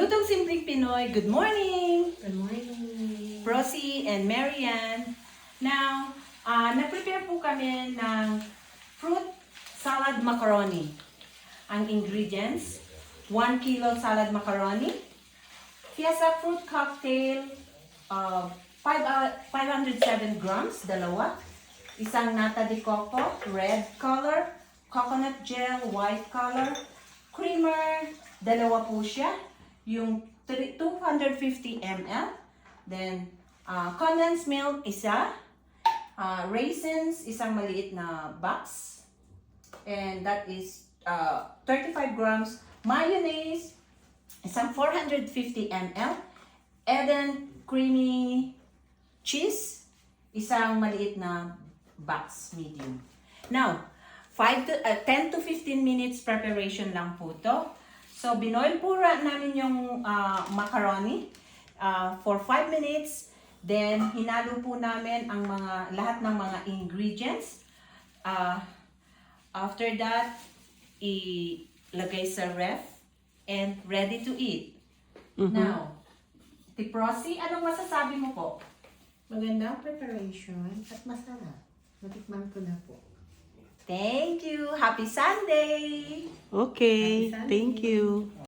Lutong Simpleng Pinoy, good morning! Good morning. Rosie and Marianne. Now, nag-prepare po kami ng fruit salad macaroni. Ang ingredients, 1 kilo salad macaroni, Fiesta fruit cocktail, 507 grams, dalawa, isang nata de coco, red color, coconut gel, white color, creamer, dalawa po siya, yung 250 ml, then condensed milk, isa, raisins, isang maliit na box, and that is 35 grams, mayonnaise, isang 450 ml, Eden creamy cheese, isang maliit na box, medium. Now, 10 to 15 minutes preparation lang po to. So, binoil po namin yung macaroni for 5 minutes. Then, hinalo po namin ang lahat ng mga ingredients. After that, ilagay sa ref and ready to eat. Now, Tiprosi, anong masasabi mo po? Magandang preparation at masarap. Natikman ko na po. Thank you! Happy Sunday! Okay, Happy Sunday. thank you.